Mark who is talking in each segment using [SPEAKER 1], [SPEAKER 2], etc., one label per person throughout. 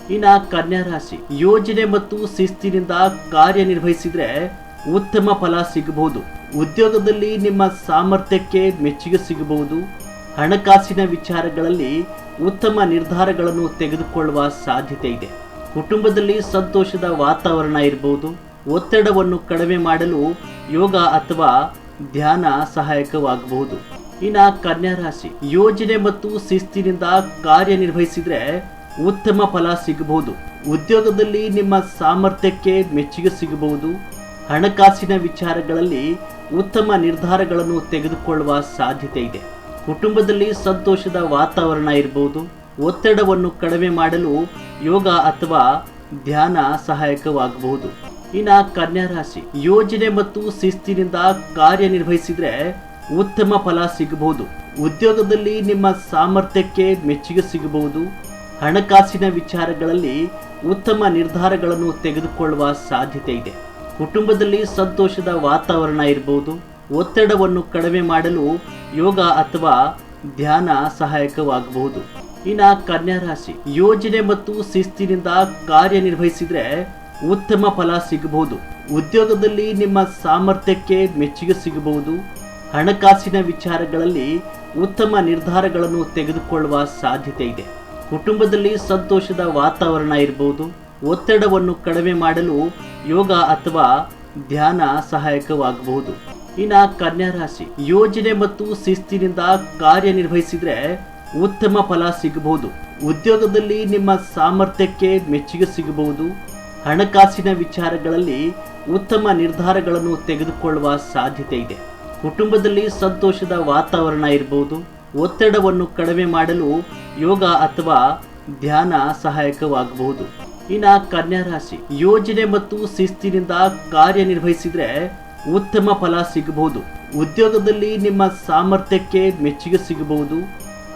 [SPEAKER 1] ಇನ್ನು ಕನ್ಯಾ ರಾಶಿ, ಯೋಜನೆ ಮತ್ತು ಶಿಸ್ತಿನಿಂದ ಕಾರ್ಯನಿರ್ವಹಿಸಿದ್ರೆ ಉತ್ತಮ ಫಲ ಸಿಗಬಹುದು. ಉದ್ಯೋಗದಲ್ಲಿ ನಿಮ್ಮ ಸಾಮರ್ಥ್ಯಕ್ಕೆ ಮೆಚ್ಚುಗೆ ಸಿಗಬಹುದು. ಹಣಕಾಸಿನ ವಿಚಾರಗಳಲ್ಲಿ ಉತ್ತಮ ನಿರ್ಧಾರಗಳನ್ನು ತೆಗೆದುಕೊಳ್ಳುವ ಸಾಧ್ಯತೆ ಇದೆ. ಕುಟುಂಬದಲ್ಲಿ ಸಂತೋಷದ ವಾತಾವರಣ ಇರಬಹುದು. ಒತ್ತಡವನ್ನು ಕಡಿಮೆ ಮಾಡಲು ಯೋಗ ಅಥವಾ ಧ್ಯಾನ ಸಹಾಯಕವಾಗಬಹುದು. ಇನ್ನು ಕನ್ಯಾ ರಾಶಿ, ಯೋಜನೆ ಮತ್ತು ಶಿಸ್ತಿನಿಂದ ಕಾರ್ಯನಿರ್ವಹಿಸಿದ್ರೆ ಉತ್ತಮ ಫಲ ಸಿಗಬಹುದು. ಉದ್ಯೋಗದಲ್ಲಿ ನಿಮ್ಮ ಸಾಮರ್ಥ್ಯಕ್ಕೆ ಮೆಚ್ಚುಗೆ ಸಿಗಬಹುದು. ಹಣಕಾಸಿನ ವಿಚಾರಗಳಲ್ಲಿ ಉತ್ತಮ ನಿರ್ಧಾರಗಳನ್ನು ತೆಗೆದುಕೊಳ್ಳುವ ಸಾಧ್ಯತೆ ಇದೆ. ಕುಟುಂಬದಲ್ಲಿ ಸಂತೋಷದ ವಾತಾವರಣ ಇರಬಹುದು. ಒತ್ತಡವನ್ನು ಕಡಿಮೆ ಮಾಡಲು ಯೋಗ ಅಥವಾ ಧ್ಯಾನ ಸಹಾಯಕವಾಗಬಹುದು. ಇನ್ನು ಕನ್ಯಾ ರಾಶಿ, ಯೋಜನೆ ಮತ್ತು ಶಿಸ್ತಿನಿಂದ ಕಾರ್ಯನಿರ್ವಹಿಸಿದ್ರೆ ಉತ್ತಮ ಫಲ ಸಿಗಬಹುದು. ಉದ್ಯೋಗದಲ್ಲಿ ನಿಮ್ಮ ಸಾಮರ್ಥ್ಯಕ್ಕೆ ಮೆಚ್ಚುಗೆ ಸಿಗಬಹುದು. ಹಣಕಾಸಿನ ವಿಚಾರಗಳಲ್ಲಿ ಉತ್ತಮ ನಿರ್ಧಾರಗಳನ್ನು ತೆಗೆದುಕೊಳ್ಳುವ ಸಾಧ್ಯತೆ ಇದೆ. ಕುಟುಂಬದಲ್ಲಿ ಸಂತೋಷದ ವಾತಾವರಣ ಇರಬಹುದು. ಒತ್ತಡವನ್ನು ಕಡಿಮೆ ಮಾಡಲು ಯೋಗ ಅಥವಾ ಧ್ಯಾನ ಸಹಾಯಕವಾಗಬಹುದು. ಇನ್ನು ಕನ್ಯಾ ರಾಶಿ, ಯೋಜನೆ ಮತ್ತು ಶಿಸ್ತಿನಿಂದ ಕಾರ್ಯನಿರ್ವಹಿಸಿದ್ರೆ ಉತ್ತಮ ಫಲ ಸಿಗಬಹುದು. ಉದ್ಯೋಗದಲ್ಲಿ ನಿಮ್ಮ ಸಾಮರ್ಥ್ಯಕ್ಕೆ ಮೆಚ್ಚುಗೆ ಸಿಗಬಹುದು. ಹಣಕಾಸಿನ ವಿಚಾರಗಳಲ್ಲಿ ಉತ್ತಮ ನಿರ್ಧಾರಗಳನ್ನು ತೆಗೆದುಕೊಳ್ಳುವ ಸಾಧ್ಯತೆ ಇದೆ. ಕುಟುಂಬದಲ್ಲಿ ಸಂತೋಷದ ವಾತಾವರಣ ಇರಬಹುದು. ಒತ್ತಡವನ್ನು ಕಡಿಮೆ ಮಾಡಲು ಯೋಗ ಅಥವಾ ಧ್ಯಾನ ಸಹಾಯಕವಾಗಬಹುದು. ಇನ್ನು ಕನ್ಯಾ ರಾಶಿ, ಯೋಜನೆ ಮತ್ತು ಶಿಸ್ತಿನಿಂದ ಕಾರ್ಯನಿರ್ವಹಿಸಿದ್ರೆ ಉತ್ತಮ ಫಲ ಸಿಗಬಹುದು. ಉದ್ಯೋಗದಲ್ಲಿ ನಿಮ್ಮ ಸಾಮರ್ಥ್ಯಕ್ಕೆ ಮೆಚ್ಚುಗೆ ಸಿಗಬಹುದು. ಹಣಕಾಸಿನ ವಿಚಾರಗಳಲ್ಲಿ ಉತ್ತಮ ನಿರ್ಧಾರಗಳನ್ನು ತೆಗೆದುಕೊಳ್ಳುವ ಸಾಧ್ಯತೆ ಇದೆ. ಕುಟುಂಬದಲ್ಲಿ ಸಂತೋಷದ ವಾತಾವರಣ ಇರಬಹುದು. ಒತ್ತಡವನ್ನು ಕಡಿಮೆ ಮಾಡಲು ಯೋಗ ಅಥವಾ ಧ್ಯಾನ ಸಹಾಯಕವಾಗಬಹುದು. ಇನ್ನು ಕನ್ಯಾ ರಾಶಿ, ಯೋಜನೆ ಮತ್ತು ಶಿಸ್ತಿನಿಂದ ಕಾರ್ಯನಿರ್ವಹಿಸಿದ್ರೆ ಉತ್ತಮ ಫಲ ಸಿಗಬಹುದು. ಉದ್ಯೋಗದಲ್ಲಿ ನಿಮ್ಮ ಸಾಮರ್ಥ್ಯಕ್ಕೆ ಮೆಚ್ಚುಗೆ ಸಿಗಬಹುದು.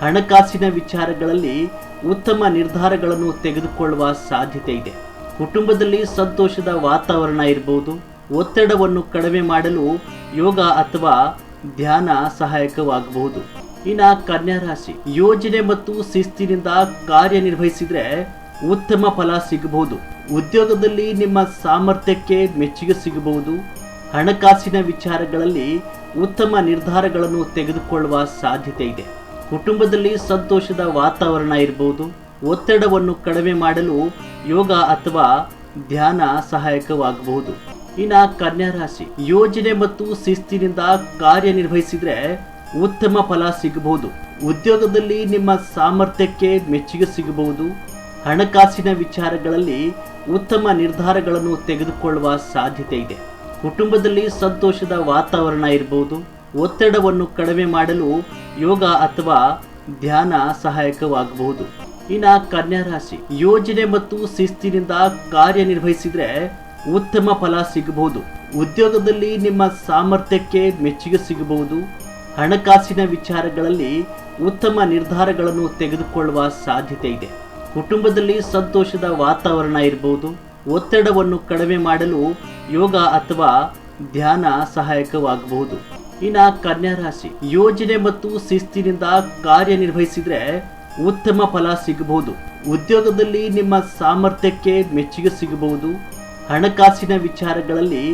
[SPEAKER 1] ಹಣಕಾಸಿನ ವಿಚಾರಗಳಲ್ಲಿ ಉತ್ತಮ ನಿರ್ಧಾರಗಳನ್ನು ತೆಗೆದುಕೊಳ್ಳುವ ಸಾಧ್ಯತೆ ಇದೆ. ಕುಟುಂಬದಲ್ಲಿ ಸಂತೋಷದ ವಾತಾವರಣ ಇರಬಹುದು. ಒತ್ತಡವನ್ನು ಕಡಿಮೆ ಮಾಡಲು ಯೋಗ ಅಥವಾ ಧ್ಯಾನ ಸಹಾಯಕವಾಗಬಹುದು. ಇನ್ನು ಕನ್ಯಾ ರಾಶಿ, ಯೋಜನೆ ಮತ್ತು ಶಿಸ್ತಿನಿಂದ ಕಾರ್ಯನಿರ್ವಹಿಸಿದ್ರೆ ಉತ್ತಮ ಫಲ ಸಿಗಬಹುದು. ಉದ್ಯೋಗದಲ್ಲಿ ನಿಮ್ಮ ಸಾಮರ್ಥ್ಯಕ್ಕೆ ಮೆಚ್ಚುಗೆ ಸಿಗಬಹುದು. ಹಣಕಾಸಿನ ವಿಚಾರಗಳಲ್ಲಿ ಉತ್ತಮ ನಿರ್ಧಾರಗಳನ್ನು ತೆಗೆದುಕೊಳ್ಳುವ ಸಾಧ್ಯತೆ ಇದೆ. ಕುಟುಂಬದಲ್ಲಿ ಸಂತೋಷದ ವಾತಾವರಣ ಇರಬಹುದು. ಒತ್ತಡವನ್ನು ಕಡಿಮೆ ಮಾಡಲು ಯೋಗ ಅಥವಾ ಧ್ಯಾನ ಸಹಾಯಕವಾಗಬಹುದು. ಇನ್ನು ಕನ್ಯಾ ರಾಶಿ, ಯೋಜನೆ ಮತ್ತು ಶಿಸ್ತಿನಿಂದ ಕಾರ್ಯನಿರ್ವಹಿಸಿದ್ರೆ ಉತ್ತಮ ಫಲ ಸಿಗಬಹುದು. ಉದ್ಯೋಗದಲ್ಲಿ ನಿಮ್ಮ ಸಾಮರ್ಥ್ಯಕ್ಕೆ ಮೆಚ್ಚುಗೆ ಸಿಗಬಹುದು. ಹಣಕಾಸಿನ ವಿಚಾರಗಳಲ್ಲಿ ಉತ್ತಮ ನಿರ್ಧಾರಗಳನ್ನು ತೆಗೆದುಕೊಳ್ಳುವ ಸಾಧ್ಯತೆ ಇದೆ. ಕುಟುಂಬದಲ್ಲಿ ಸಂತೋಷದ ವಾತಾವರಣ ಇರಬಹುದು. ಒತ್ತಡವನ್ನು ಕಡಿಮೆ ಮಾಡಲು ಯೋಗ ಅಥವಾ ಧ್ಯಾನ ಸಹಾಯಕವಾಗಬಹುದು. ಇನ್ನು ಕನ್ಯಾ ರಾಶಿ, ಯೋಜನೆ ಮತ್ತು ಶಿಸ್ತಿನಿಂದ ಕಾರ್ಯನಿರ್ವಹಿಸಿದ್ರೆ ಉತ್ತಮ ಫಲ ಸಿಗಬಹುದು. ಉದ್ಯೋಗದಲ್ಲಿ ನಿಮ್ಮ ಸಾಮರ್ಥ್ಯಕ್ಕೆ ಮೆಚ್ಚುಗೆ ಸಿಗಬಹುದು. ಹಣಕಾಸಿನ ವಿಚಾರಗಳಲ್ಲಿ ಉತ್ತಮ ನಿರ್ಧಾರಗಳನ್ನು ತೆಗೆದುಕೊಳ್ಳುವ ಸಾಧ್ಯತೆ ಇದೆ. ಕುಟುಂಬದಲ್ಲಿ ಸಂತೋಷದ ವಾತಾವರಣ ಇರಬಹುದು. ಒತ್ತಡವನ್ನು ಕಡಿಮೆ ಮಾಡಲು ಯೋಗ ಅಥವಾ ಧ್ಯಾನ ಸಹಾಯಕವಾಗಬಹುದು. ಇನ್ನು ಕನ್ಯಾ ರಾಶಿ, ಯೋಜನೆ ಮತ್ತು ಶಿಸ್ತಿನಿಂದ ಕಾರ್ಯನಿರ್ವಹಿಸಿದ್ರೆ ಉತ್ತಮ ಫಲ ಸಿಗಬಹುದು. ಉದ್ಯೋಗದಲ್ಲಿ ನಿಮ್ಮ ಸಾಮರ್ಥ್ಯಕ್ಕೆ ಮೆಚ್ಚುಗೆ ಸಿಗಬಹುದು. ಹಣಕಾಸಿನ ವಿಚಾರಗಳಲ್ಲಿ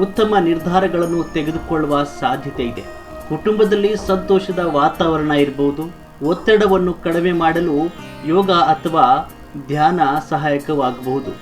[SPEAKER 1] ಉತ್ತಮ ನಿರ್ಧಾರಗಳನ್ನು ತೆಗೆದುಕೊಳ್ಳುವ ಸಾಧ್ಯತೆ ಇದೆ. ಕುಟುಂಬದಲ್ಲಿ ಸಂತೋಷದ ವಾತಾವರಣ ಇರಬಹುದು. ಒತ್ತಡವನ್ನು ಕಡಿಮೆ ಮಾಡಲು ಯೋಗ ಅಥವಾ ಧ್ಯಾನ ಸಹಾಯಕವಾಗಬಹುದು.